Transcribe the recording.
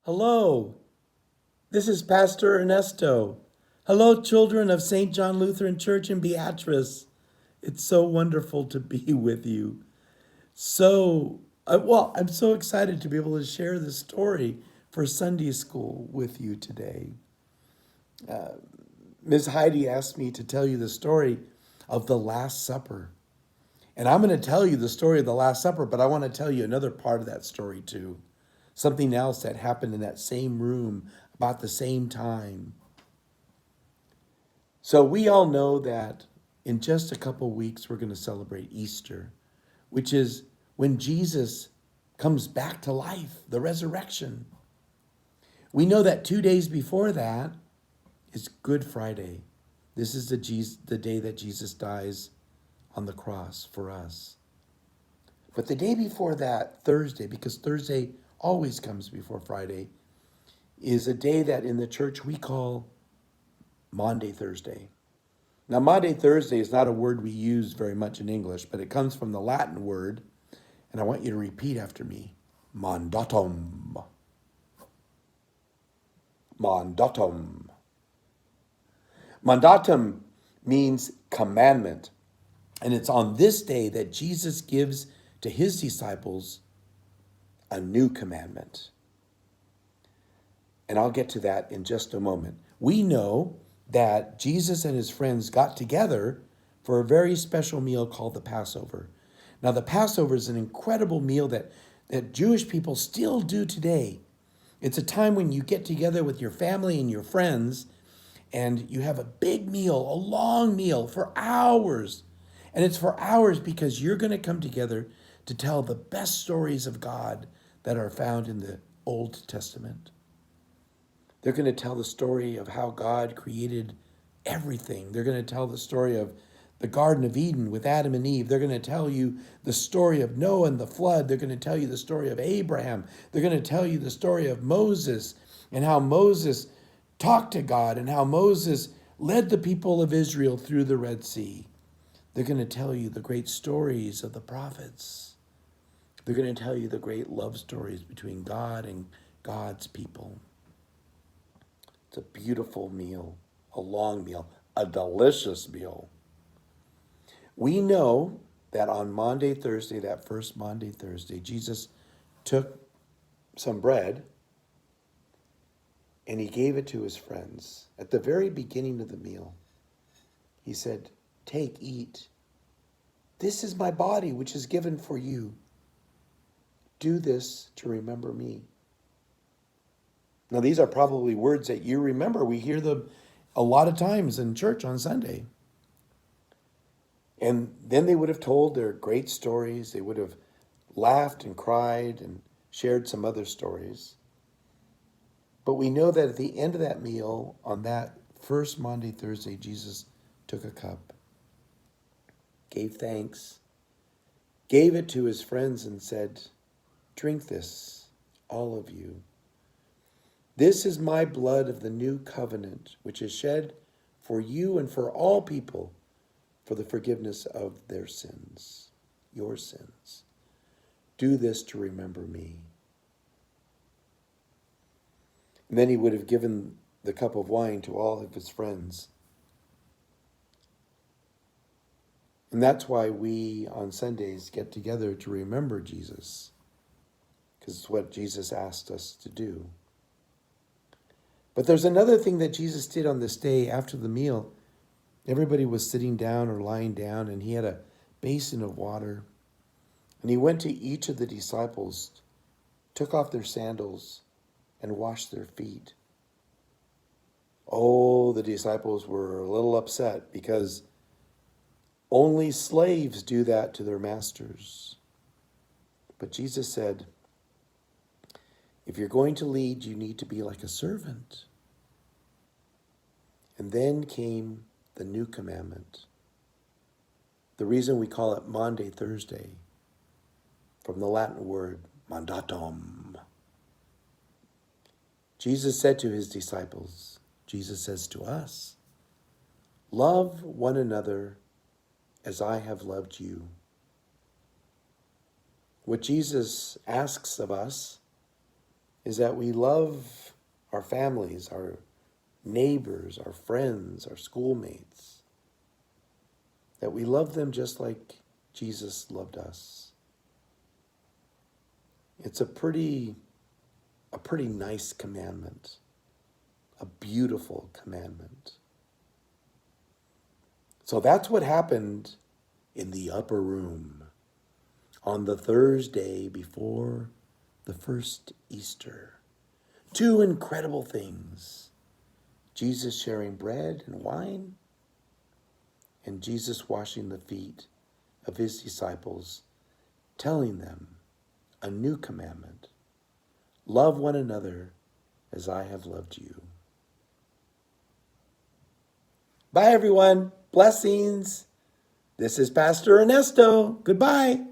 Hello, this is Pastor Ernesto. Hello, children of St. John Lutheran Church in Beatrice. It's so wonderful to be with you. I'm so excited to be able to share this story for Sunday school with you today. Ms. Heidi asked me to tell you the story of the Last Supper. And I'm going to tell you the story of the Last Supper, but I want to tell you another part of that story too. Something else that happened in that same room about the same time. So we all know that in just a couple weeks, we're going to celebrate Easter, which is when Jesus comes back to life, the resurrection. We know that 2 days before that is Good Friday. This is the day that Jesus dies on the cross for us. But the day before that, Thursday, because Thursday always comes before Friday, is a day that in the church we call Maundy Thursday. Now, Maundy Thursday is not a word we use very much in English, but it comes from the Latin word, and I want you to repeat after me. Mandatum. Mandatum. Mandatum means commandment. And it's on this day that Jesus gives to his disciples a new commandment. And I'll get to that in just a moment. We know that Jesus and his friends got together for a very special meal called the Passover. Now, the Passover is an incredible meal that Jewish people still do today. It's a time when you get together with your family and your friends, and you have a big meal, a long meal for hours. And it's for hours because you're going to come together to tell the best stories of God that are found in the Old Testament. They're going to tell the story of how God created everything. They're going to tell the story of the Garden of Eden with Adam and Eve. They're going to tell you the story of Noah and the flood. They're going to tell you the story of Abraham. They're going to tell you the story of Moses and how Moses talked to God and how Moses led the people of Israel through the Red Sea. They're going to tell you the great stories of the prophets. They're going to tell you the great love stories between God and God's people. It's a beautiful meal, a long meal, a delicious meal. We know that on Maundy Thursday, that first Maundy Thursday, Jesus took some bread and he gave it to his friends. At the very beginning of the meal, he said, "Take, eat. This is my body, which is given for you. Do this to remember me." Now, these are probably words that you remember. We hear them a lot of times in church on Sunday. And then they would have told their great stories. They would have laughed and cried and shared some other stories. But we know that at the end of that meal, on that first Maundy Thursday, Jesus took a cup, gave thanks, gave it to his friends and said, "Drink this, all of you. This is my blood of the new covenant, which is shed for you and for all people for the forgiveness of their sins, your sins. Do this to remember me." And then he would have given the cup of wine to all of his friends. And that's why we on Sundays get together to remember Jesus, because it's what Jesus asked us to do. But there's another thing that Jesus did on this day after the meal. Everybody was sitting down or lying down, and he had a basin of water. And he went to each of the disciples, took off their sandals, and washed their feet. Oh, the disciples were a little upset because only slaves do that to their masters. But Jesus said, if you're going to lead, you need to be like a servant. And then came the new commandment. The reason we call it Maundy Thursday, from the Latin word mandatum. Jesus said to his disciples, Jesus says to us, "Love one another as I have loved you." What Jesus asks of us is that we love our families, our neighbors, our friends, our schoolmates, that we love them just like Jesus loved us. It's a pretty nice commandment, a beautiful commandment. So that's what happened in the upper room on the Thursday before the first Easter. Two incredible things: Jesus sharing bread and wine, and Jesus washing the feet of his disciples, telling them a new commandment: love one another as I have loved you. Bye, everyone. Blessings. This is Pastor Ernesto. Goodbye.